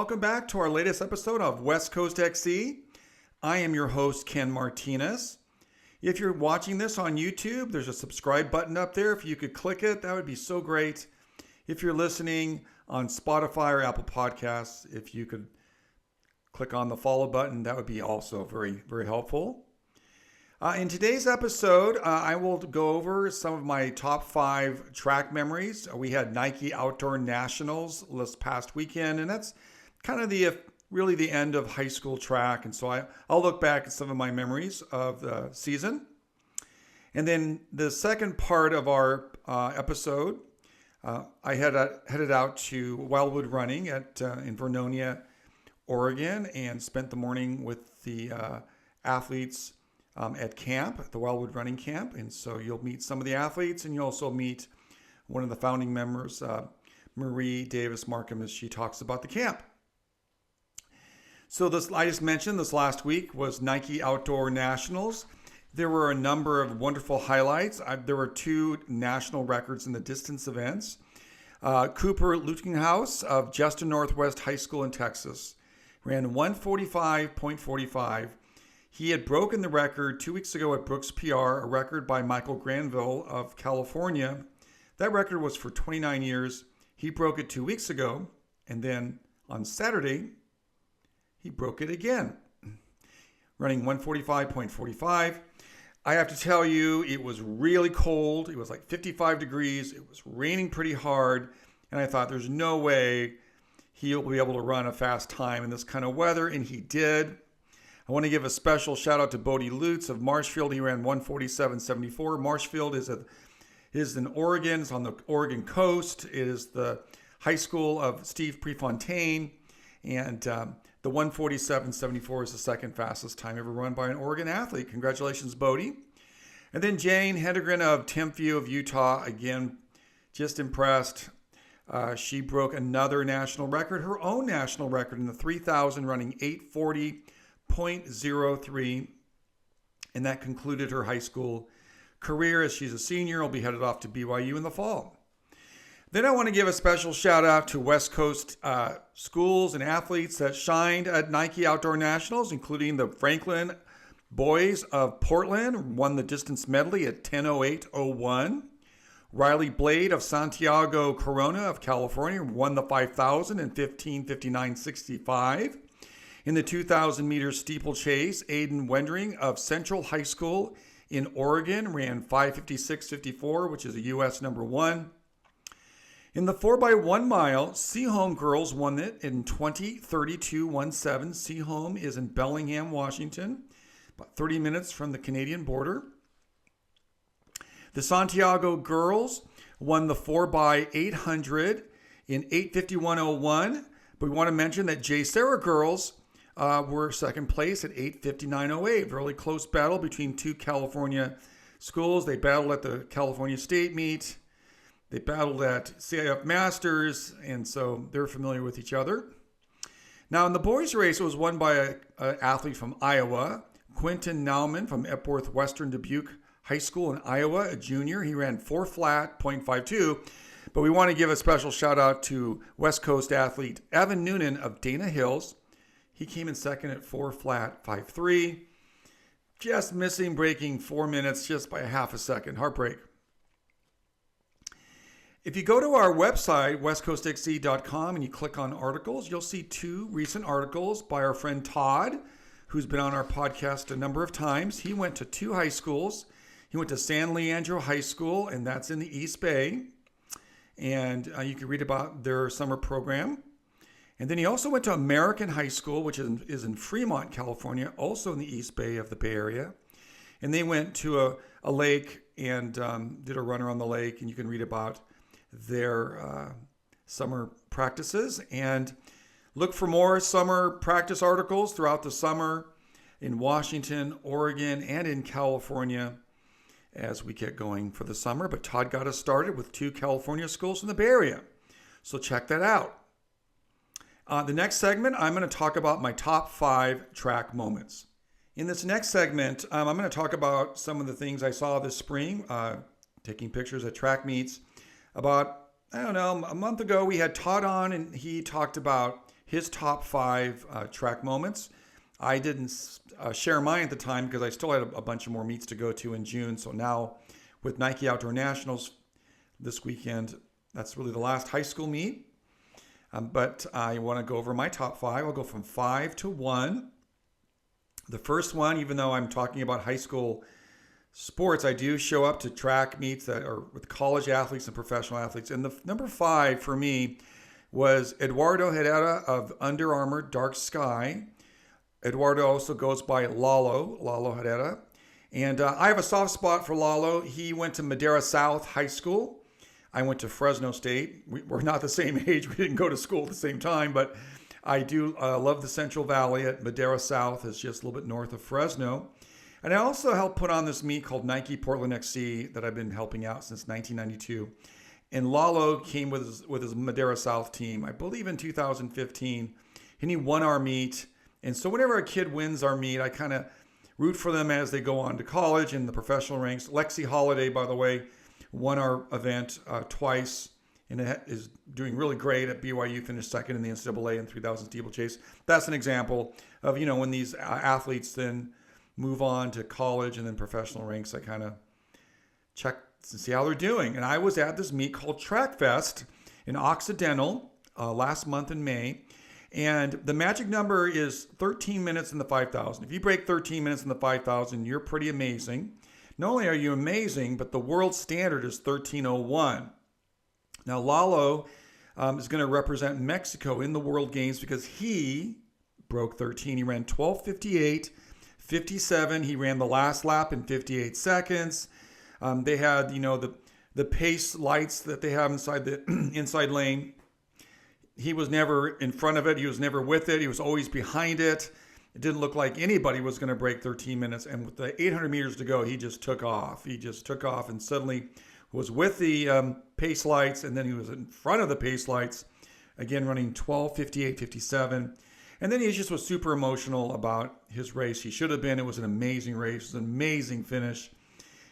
welcome back to our latest episode of West Coast XC. I am your host, Ken Martinez. If you're watching this on YouTube, there's a subscribe button up there. If you could click it, that would be so great. If you're listening on Spotify or Apple Podcasts, if you could click on the follow button, that would be also very, very helpful. In today's episode, I will go over some of my top 5 track memories. We had Nike Outdoor Nationals this past weekend, and that's kind of really the end of high school track. And so I'll look back at some of my memories of the season. And then the second part of our episode, I headed out to Wildwood running in Vernonia, Oregon, and spent the morning with the athletes at camp, at the Wildwood running camp. And so you'll meet some of the athletes, and you'll also meet one of the founding members, Marie Davis Markham, as she talks about the camp. So I just mentioned this last week was Nike Outdoor Nationals. There were a number of wonderful highlights. There were 2 national records in the distance events. Cooper Luttinghouse of Justin Northwest High School in Texas ran 1:45.45. He had broken the record 2 weeks ago at Brooks PR, a record by Michael Granville of California. That record was for 29 years. He broke it 2 weeks ago, and then on Saturday, he broke it again, running 1:45.45. I have to tell you, it was really cold. It was like 55 degrees. It was raining pretty hard, and I thought there's no way he'll be able to run a fast time in this kind of weather, and he did. I want to give a special shout out to Bodie Lutz of Marshfield. He ran 1:47.74. Marshfield is in Oregon. It's on the Oregon coast. It is the high school of Steve Prefontaine. And the 1:47.74 is the second fastest time ever run by an Oregon athlete. Congratulations, Bodie. And then Jane Hedegren of Timpview of Utah. Again, just impressed. She broke another national record, her own national record in the 3,000, running 8:40.03, and that concluded her high school career. As she's a senior, will be headed off to BYU in the fall. Then I want to give a special shout out to West Coast schools and athletes that shined at Nike Outdoor Nationals, including the Franklin boys of Portland, won the distance medley at 10:08.01. Riley Blade of Santiago Corona of California won the 5,000 in 15:59.65. In the 2,000 meter steeplechase, Aiden Wendering of Central High School in Oregon ran 5:56.54, which is a U.S. number 1. In the 4x1 mile, Seaholm girls won it in 20:32.17. Seaholm is in Bellingham, Washington, about 30 minutes from the Canadian border. The Santiago girls won the 4x800 in 8:51.01. But we want to mention that J. Sarah girls were second place at 8:59.08. Really close battle between 2 California schools. They battled at the California State meet. They battled at CIF Masters, and so they're familiar with each other. Now, in the boys' race, it was won by an athlete from Iowa, Quentin Nauman from Epworth Western Dubuque High School in Iowa, a junior. He ran 4:52. But we want to give a special shout out to West Coast athlete Evan Noonan of Dana Hills. He came in second at 4:53. Just missing breaking 4 minutes just by a half a second. Heartbreak. If you go to our website, westcoastxc.com, and you click on articles, you'll see 2 recent articles by our friend Todd, who's been on our podcast a number of times. He went to 2 high schools. He went to San Leandro High School, and that's in the East Bay. And you can read about their summer program. And then he also went to American High School, which is in Fremont, California, also in the East Bay of the Bay Area. And they went to a lake and did a run around the lake, and you can read about their summer practices. And look for more summer practice articles throughout the summer in Washington, Oregon, and in California as we get going for the summer. But Todd got us started with 2 California schools in the Bay Area. So check that out. The next segment, I'm going to talk about my top 5 track moments. In this next segment, I'm going to talk about some of the things I saw this spring, taking pictures at track meets. About, a month ago, we had Todd on, and he talked about his top 5 track moments. I didn't share mine at the time because I still had a bunch of more meets to go to in June. So now with Nike Outdoor Nationals this weekend, that's really the last high school meet. But I want to go over my top 5. I'll go from 5 to 1. The first one, even though I'm talking about high school sports, I do show up to track meets that are with college athletes and professional athletes. And the number 5 for me was Eduardo Herrera of Under Armour Dark Sky. Eduardo also goes by Lalo Herrera. And I have a soft spot for Lalo. He went to Madera South High School. I went to Fresno State. We're not the same age. We didn't go to school at the same time, but I do love the Central Valley at Madera South. It's just a little bit north of Fresno. And I also helped put on this meet called Nike Portland XC that I've been helping out since 1992. And Lalo came with his Madera South team, I believe in 2015, and he won our meet. And so whenever a kid wins our meet, I kind of root for them as they go on to college and the professional ranks. Lexi Holiday, by the way, won our event twice and is doing really great at BYU, finished second in the NCAA in 3000 steeplechase. That's an example of, when these athletes then move on to college and then professional ranks, I kind of check to see how they're doing. And I was at this meet called Track Fest in Occidental last month in May. And the magic number is 13 minutes in the 5,000. If you break 13 minutes in the 5,000, you're pretty amazing. Not only are you amazing, but the world standard is 13:01. Now, Lalo is going to represent Mexico in the World Games because he broke 13. He ran 12:58.57. He ran the last lap in 58 seconds. They had, the pace lights that they have inside the inside lane. He was never in front of it. He was never with it. He was always behind it. It didn't look like anybody was going to break 13 minutes. And with the 800 meters to go, he just took off. He just took off and suddenly was with the pace lights. And then he was in front of the pace lights, again, running 12:58.57. And then he just was super emotional about his race. He should have been. It was an amazing race. It was an amazing finish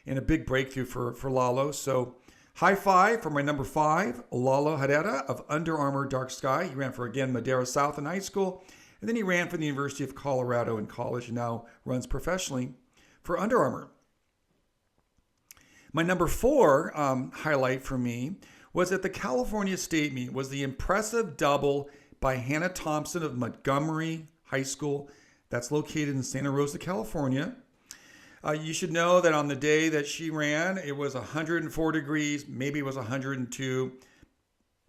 and a big breakthrough for Lalo. So high five for my number 5, Lalo Herrera of Under Armour Dark Sky. He ran for, again, Madera South in high school. And then he ran for the University of Colorado in college and now runs professionally for Under Armour. My number 4 highlight for me was at the California State Meet was the impressive double by Hannah Thompson of Montgomery High School. That's located in Santa Rosa, California. You should know that on the day that she ran, it was 104 degrees, maybe it was 102.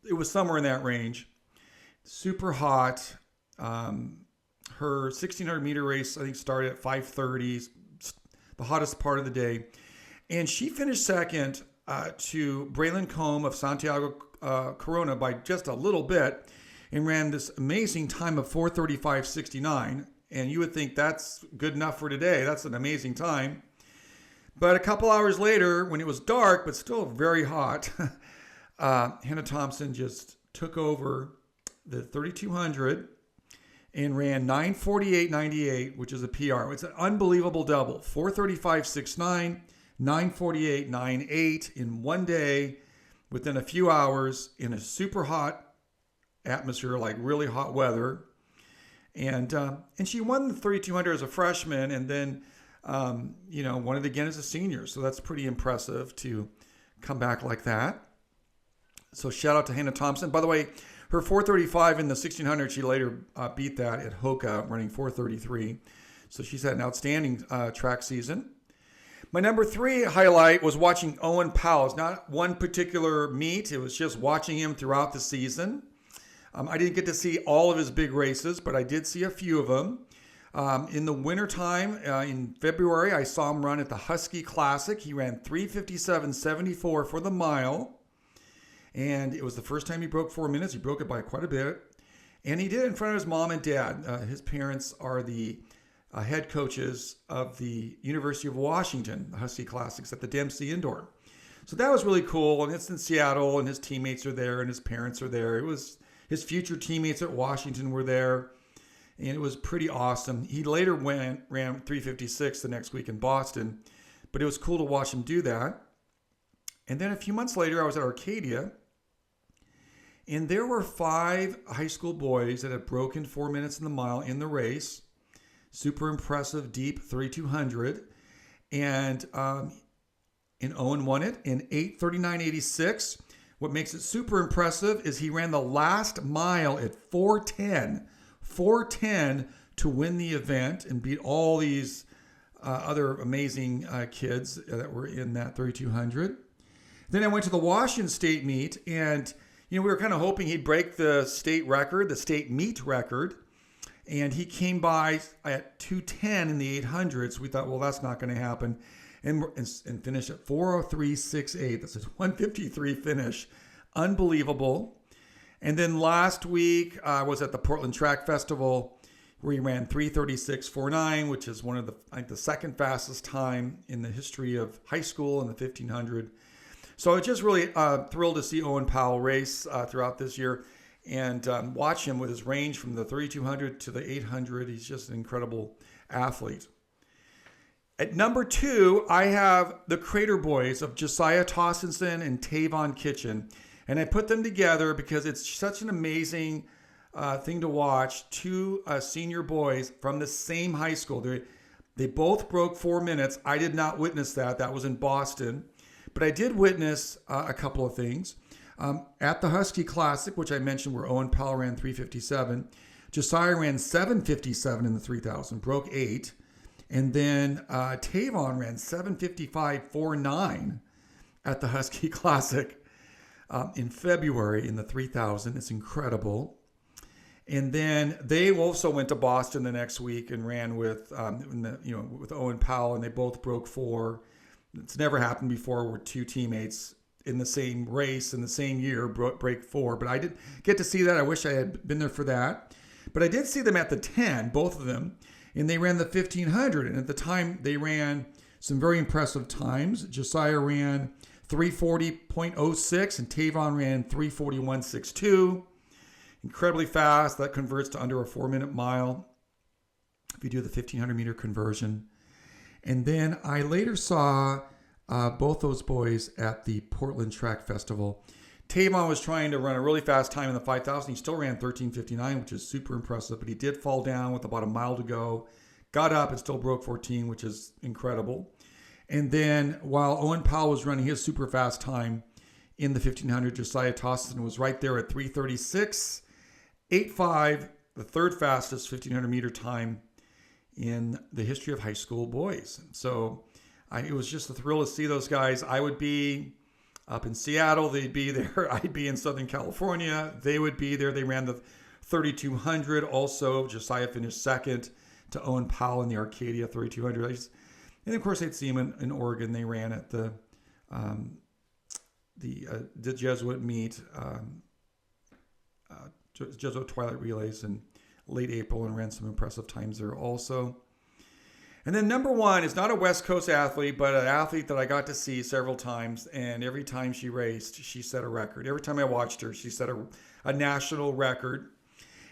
It was somewhere in that range. Super hot. Her 1600 meter race, I think, started at 5:30, the hottest part of the day. And she finished second to Braylon Combe of Santiago Corona by just a little bit and ran this amazing time of 4:35.69. And you would think that's good enough for today. That's an amazing time. But a couple hours later, when it was dark, but still very hot, Hannah Thompson just took over the 3,200 and ran 9:48.98, which is a PR. It's an unbelievable double. 4:35.69, 9:48.98 in one day within a few hours in a super hot atmosphere, like really hot weather. And she won the 3,200 as a freshman and then, won it again as a senior. So that's pretty impressive to come back like that. So shout out to Hannah Thompson. By the way, her 4:35 in the 1600, she later beat that at Hoka, running 4:33. So she's had an outstanding track season. My number 3 highlight was watching Owen Powell. It's not one particular meet. It was just watching him throughout the season. I didn't get to see all of his big races, but I did see a few of them. In the wintertime, in February, I saw him run at the Husky Classic. He ran 3:57.74 for the mile. And it was the first time he broke 4 minutes. He broke it by quite a bit. And he did it in front of his mom and dad. His parents are the head coaches of the University of Washington, the Husky Classics at the Dempsey Indoor. So that was really cool. And it's in Seattle, and his teammates are there, and his parents are there. It was his future teammates at Washington were there, and it was pretty awesome. He later ran 3:56 the next week in Boston, but it was cool to watch him do that. And then a few months later, I was at Arcadia, And there were 5 high school boys that had broken 4 minutes in the mile in the race. Super impressive, deep 3,200. And Owen won it in 8:39.86. What makes it super impressive is he ran the last mile at 4:10 to win the event and beat all these other amazing kids that were in that 3,200. Then I went to the Washington State meet, and we were kind of hoping he'd break the state record, the state meet record, and he came by at 2:10 in the 800. So we thought, well, that's not going to happen, and finished at 4:03.68. That's a 1:53 finish, unbelievable. And then last week I was at the Portland Track Festival, where he ran 3:36.49, which is one of the second fastest time in the history of high school in the 1500. So I was just really thrilled to see Owen Powell race throughout this year and watch him with his range from the 3,200 to the 800. He's just an incredible athlete. At number 2, I have the Crater Boys of Josiah Tossinson and Tavon Kitchen. And I put them together because it's such an amazing thing to watch. 2 senior boys from the same high school. They both broke 4 minutes. I did not witness that. That was in Boston. But I did witness a couple of things. At the Husky Classic, which I mentioned, where Owen Powell ran 3:57, Josiah ran 7:57 in the 3,000, broke 8. And then Tavon ran 7:55.49 at the Husky Classic in February in the 3,000. It's incredible. And then they also went to Boston the next week and ran with with Owen Powell, and they both broke 4. It's never happened before where 2 teammates in the same race in the same year break 4. But I did get to see that. I wish I had been there for that. But I did see them at the 10, both of them, and they ran the 1,500. And at the time, they ran some very impressive times. Josiah ran 3:40.06, and Tavon ran 3:41.62. Incredibly fast. That converts to under a 4-minute mile if you do the 1,500 meter conversion. And then I later saw both those boys at the Portland Track Festival. Tavon was trying to run a really fast time in the 5,000. He still ran 13:59, which is super impressive, but he did fall down with about a mile to go. Got up and still broke 14, which is incredible. And then while Owen Powell was running his super fast time in the 1,500, Josiah Tossin was right there at 3:36.85, the third fastest 1,500 meter time in the history of high school boys. So it was just a thrill to see those guys. I would be up in Seattle. They'd be there. I'd be in Southern California. They would be there. They ran the 3,200. Also, Josiah finished second to Owen Powell in the Arcadia 3,200. And of course, I'd see him in Oregon. They ran at the Jesuit meet, Jesuit Twilight Relays in late April, and ran some impressive times there also. And then number 1 is not a West Coast athlete, but an athlete that I got to see several times. And every time she raced, she set a record. Every time I watched her, she set a national record.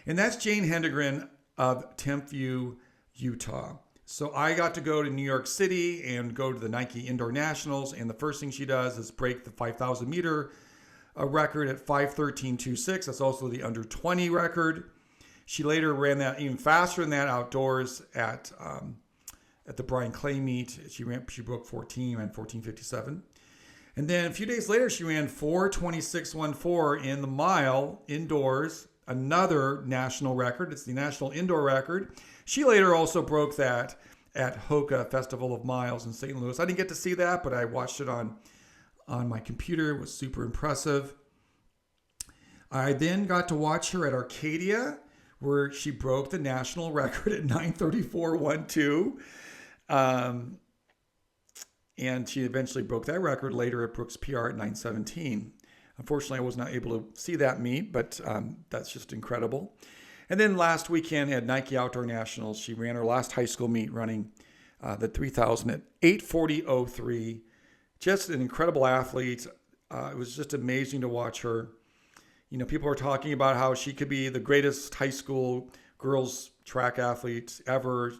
And that's Jane Hendegren of Tempview, Utah. So I got to go to New York City and go to the Nike Indoor Nationals. And the first thing she does is break the 5,000 meter record at 5:13.26. That's also the under 20 record. She later ran that even faster than that outdoors at the Brian Clay meet. She broke 14, ran 14:57. And then a few days later, she ran 4:26.14 in the mile indoors, another national record. It's the national indoor record. She later also broke that at Hoka Festival of Miles in St. Louis. I didn't get to see that, but I watched it on my computer. It was super impressive. I then got to watch her at Arcadia, where she broke the national record at 9:34.12. And she eventually broke that record later at Brooks PR at 9:17. Unfortunately, I was not able to see that meet, but that's just incredible. And then last weekend at Nike Outdoor Nationals, she ran her last high school meet running the 3,000 at 8:40.03. Just an incredible athlete. It was just amazing to watch her. People are talking about how she could be the greatest high school girls track athlete ever.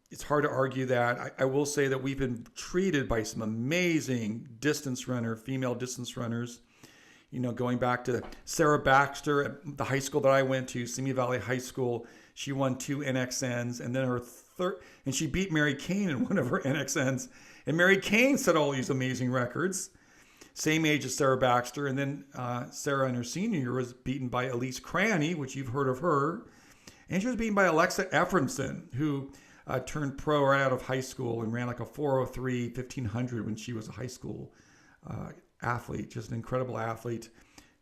It's hard to argue that. I will say that we've been treated by some amazing female distance runners going back to Sarah Baxter at the high school that I went to, Simi Valley High School. She won 2 NXNs, and then and she beat Mary Kane in one of her NXNs. And Mary Kane set all these amazing records. Same age as Sarah Baxter. And then Sarah in her senior year was beaten by Elise Cranny, which you've heard of her. And she was beaten by Alexa Efrenson, who turned pro right out of high school and ran like a 4:03 1500 when she was a high school athlete, just an incredible athlete.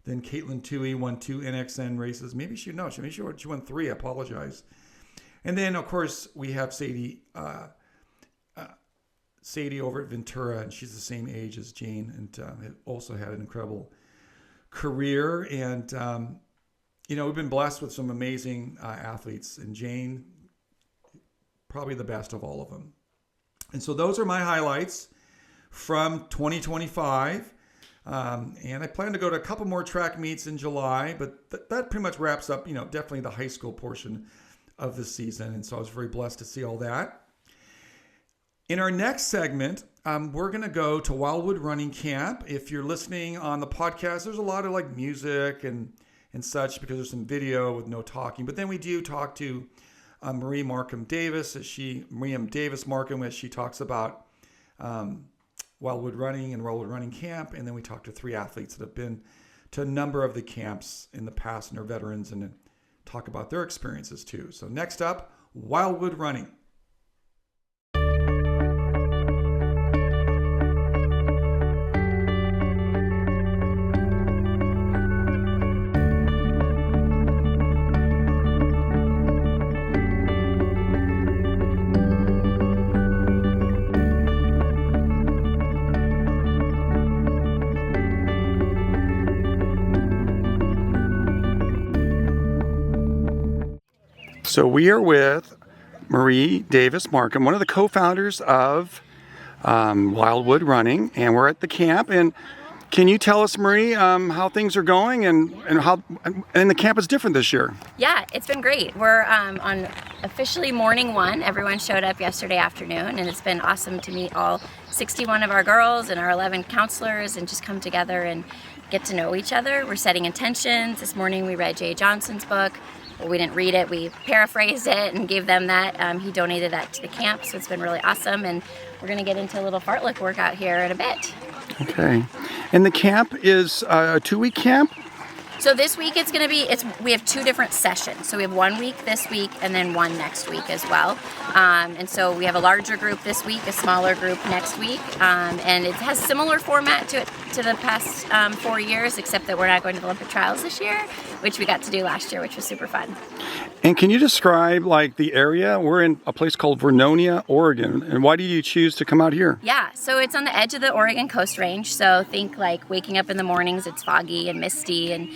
Then Caitlin Toohey won 2 NXN races. Maybe she won 3. I apologize. And then, of course, we have Sadie over at Ventura, and she's the same age as Jane, and also had an incredible career. And we've been blessed with some amazing athletes, and Jane, probably the best of all of them. And so those are my highlights from 2025. And I plan to go to a couple more track meets in July, but that pretty much wraps up, definitely the high school portion of the season. And so I was very blessed to see all that. In our next segment, we're going to go to Wildwood Running Camp. If you're listening on the podcast, there's a lot of like music and such because there's some video with no talking. But then we do talk to Marie Markham Davis, Miriam Davis Markham, as she talks about Wildwood Running and Wildwood Running Camp. And then we talk to 3 athletes that have been to a number of the camps in the past and are veterans, and talk about their experiences too. So next up, Wildwood Running. So we are with Marie Davis Markham, one of the co-founders of Wildwood Running, and we're at the camp. And can you tell us, Marie, how things are going and how the camp is different this year? Yeah, it's been great. We're on officially morning 1. Everyone showed up yesterday afternoon, and it's been awesome to meet all 61 of our girls and our 11 counselors and just come together and get to know each other. We're setting intentions. This morning we read Jay Johnson's book. Well, we didn't read it, we paraphrased it and gave them that. He donated that to the camp, so it's been really awesome. And we're going to get into a little fartlek workout here in a bit. Okay. And the camp is a 2-week camp? So this week it's going to be, we have 2 different sessions. So we have 1 week this week and then 1 next week as well. And so we have a larger group this week, a smaller group next week. And it has similar format to the past 4 years, except that we're not going to the Olympic trials this year, which we got to do last year, which was super fun. And can you describe like the area? We're in a place called Vernonia, Oregon. And why did you choose to come out here? Yeah, so it's on the edge of the Oregon Coast Range. So think like waking up in the mornings, it's foggy and misty, and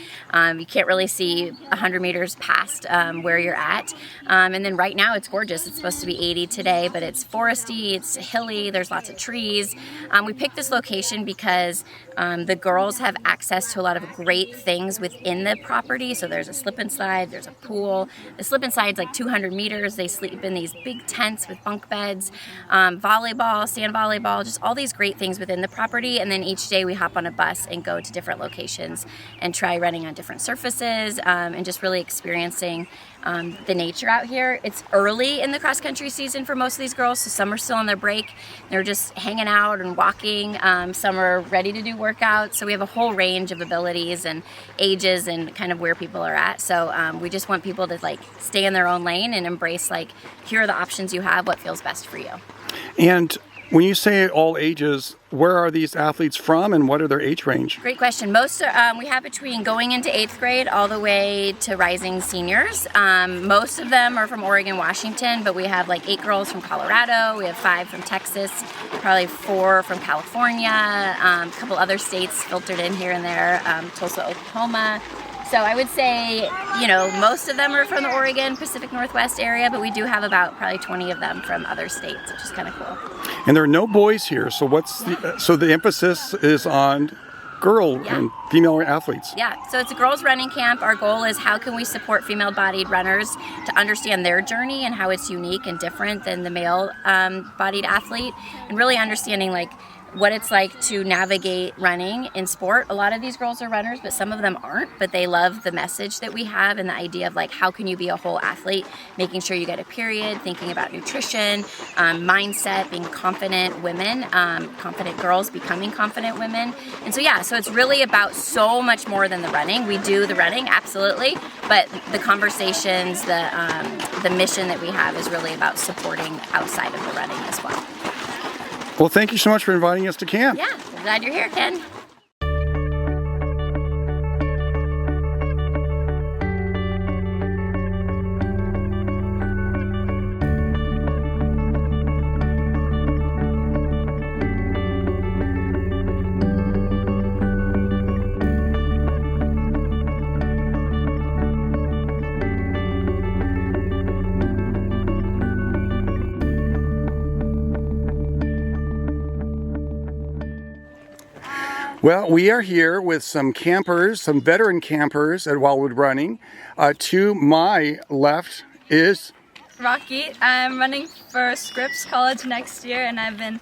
you can't really see 100 meters past where you're at. And then right now it's gorgeous. It's supposed to be 80 today, but it's foresty, it's hilly, there's lots of trees. We picked this location because the girls have access to a lot of great things within the property. So there's a slip and slide, there's a pool. The slip and slide's like 200 meters. They sleep in these big tents with bunk beds, volleyball, sand volleyball, just all these great things within the property. And then each day we hop on a bus and go to different locations and try running on different surfaces and just really experiencing the nature out here. It's early in the cross country season for most of these girls, so some are still on their break. They're just hanging out and walking. Some are ready to do workouts. So we have a whole range of abilities and ages and kind of where people are at. So we just want people to like stay in their own lane and embrace like, here are the options you have, what feels best for you. And when you say all ages, where are these athletes from and what are their age range? Great question. Most we have between going into 8th grade all the way to rising seniors. Most of them are from Oregon, Washington, but we have like 8 girls from Colorado. We have 5 from Texas, probably 4 from California, a couple other states filtered in here and there, Tulsa, Oklahoma. So I would say, most of them are from the Oregon, Pacific Northwest area, but we do have about probably 20 of them from other states, which is kind of cool. And there are no boys here, so the emphasis is on girl and female athletes. Yeah, so it's a girls running camp. Our goal is how can we support female-bodied runners to understand their journey and how it's unique and different than the male-bodied athlete, and really understanding like what it's like to navigate running in sport. A lot of these girls are runners, but some of them aren't, but they love the message that we have and the idea of like, how can you be a whole athlete, making sure you get a period, thinking about nutrition, mindset, being confident women, confident girls becoming confident women. And so, yeah, so it's really about so much more than the running. We do the running, absolutely, but the conversations, the mission that we have is really about supporting outside of the running as well. Well, thank you so much for inviting us to camp. Yeah, I'm glad you're here, Ken. Well, we are here with some campers, some veteran campers at Wildwood Running. To my left is Rocky. I'm running for Scripps College next year, and I've been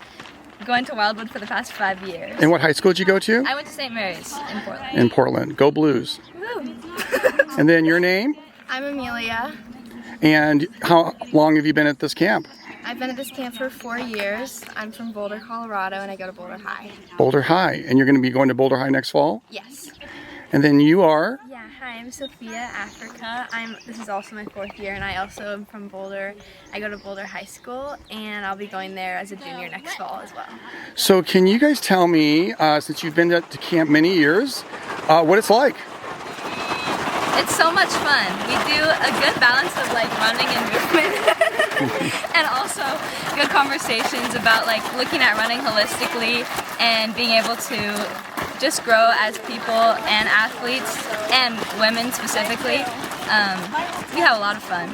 going to Wildwood for the past 5 years. And what high school did you go to? I went to St. Mary's in Portland. In Portland. Go Blues. Woo. And then your name? I'm Amelia. And how long have you been at this camp? I've been at this camp for 4 years. I'm from Boulder, Colorado, and I go to Boulder High. Boulder High. And you're going to be going to Boulder High next fall? Yes. And then you are? Yeah, hi, I'm Sophia, Africa. This is also my 4th year, and I also am from Boulder. I go to Boulder High School, and I'll be going there as a junior next fall as well. So can you guys tell me, since you've been to camp many years, what it's like? It's so much fun. We do a good balance of like running and movement and also good conversations about like looking at running holistically and being able to just grow as people and athletes and women specifically. We have a lot of fun.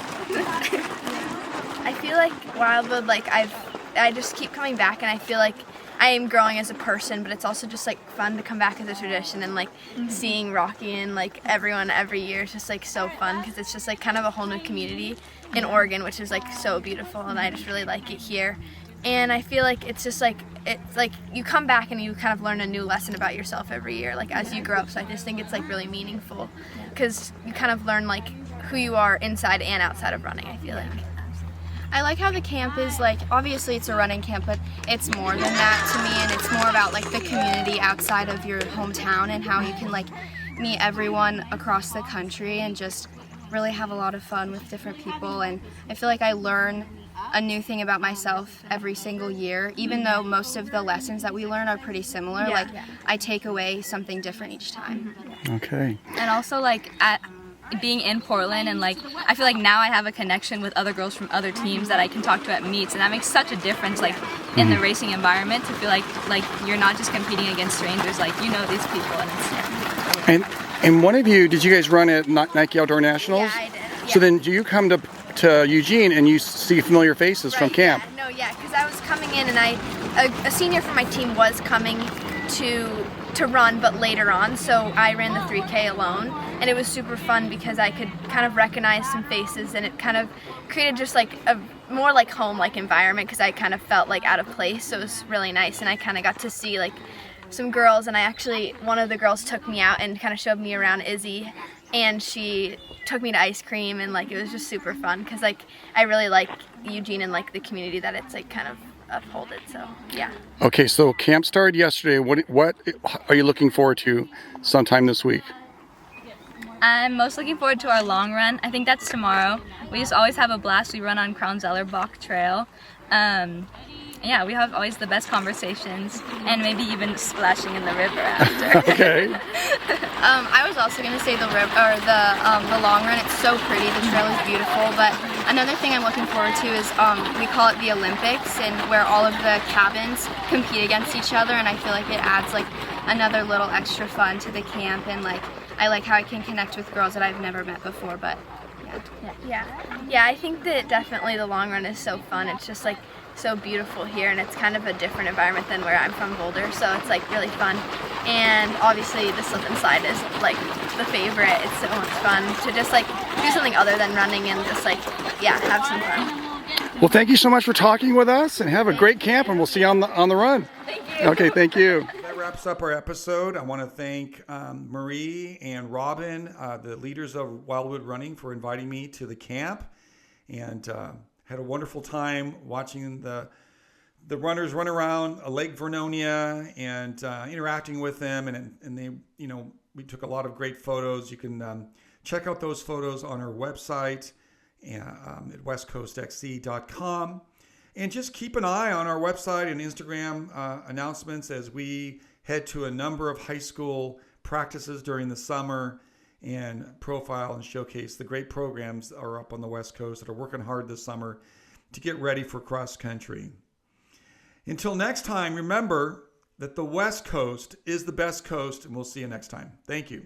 I feel like Wildwood, like I just keep coming back, and I feel like I am growing as a person, but it's also just like fun to come back as a tradition, and like seeing Rocky and like everyone every year is just like so fun, because it's just like kind of a whole new community in Oregon, which is like so beautiful, and I just really like it here. And I feel like it's just like, it's like you come back and you kind of learn a new lesson about yourself every year, like as you grow up. So I just think it's like really meaningful, because you kind of learn like who you are inside and outside of running, I feel like. I like how the camp is like, obviously it's a running camp, but it's more than that to me, and it's more about like the community outside of your hometown and how you can like meet everyone across the country and just really have a lot of fun with different people. And I feel like I learn a new thing about myself every single year, even though most of the lessons that we learn are pretty similar. I take away something different each time. Okay. And also like being in Portland, and like I feel like now I have a connection with other girls from other teams that I can talk to at meets, and that makes such a difference like in the racing environment, to feel like you're not just competing against strangers, like you know these people. And it's And one of you, did you guys run at Nike Outdoor Nationals? Yeah, I did. Yeah. So then do you come to Eugene and you see familiar faces from camp? Yeah, because I was coming in, and a senior from my team was coming to run, but later on, so I ran the 3K alone, and it was super fun because I could kind of recognize some faces, and it kind of created just like a more like home-like environment, because I kind of felt like out of place, so it was really nice, and I kind of got to see like some girls, and one of the girls took me out and kind of showed me around, Izzy, and she took me to ice cream, and like it was just super fun, because like I really like Eugene and like the community that it's like kind of upholded, so yeah. Okay, so camp started yesterday. What are you looking forward to sometime this week? I'm most looking forward to our long run. I think that's tomorrow. We just always have a blast. We run on Crown-Zellerbach Trail. Yeah, we have always the best conversations, and maybe even splashing in the river after. Okay. I was also going to say the long run. It's so pretty. The trail is beautiful. But another thing I'm looking forward to is we call it the Olympics, and where all of the cabins compete against each other. And I feel like it adds like another little extra fun to the camp. And like I like how I can connect with girls that I've never met before. But Yeah, I think that definitely the long run is so fun. It's just like so beautiful here, and it's kind of a different environment than where I'm from, Boulder, so it's like really fun. And obviously the slip and slide is like the favorite. It's so much fun to just like do something other than running and just like, yeah, have some fun. Well, thank you so much for talking with us, and have a great camp, and we'll see you on the run. Thank you. Okay, thank you. That wraps up our episode. I want to thank Marie and Robin, the leaders of Wildwood Running, for inviting me to the camp, and had a wonderful time watching the runners run around Lake Vernonia and interacting with them, and they, we took a lot of great photos. You can check out those photos on our website at westcoastxc.com. And just keep an eye on our website and Instagram announcements as we head to a number of high school practices during the summer and profile and showcase the great programs that are up on the West Coast that are working hard this summer to get ready for cross country. Until next time, remember that the West Coast is the best coast, and we'll see you next time. Thank you.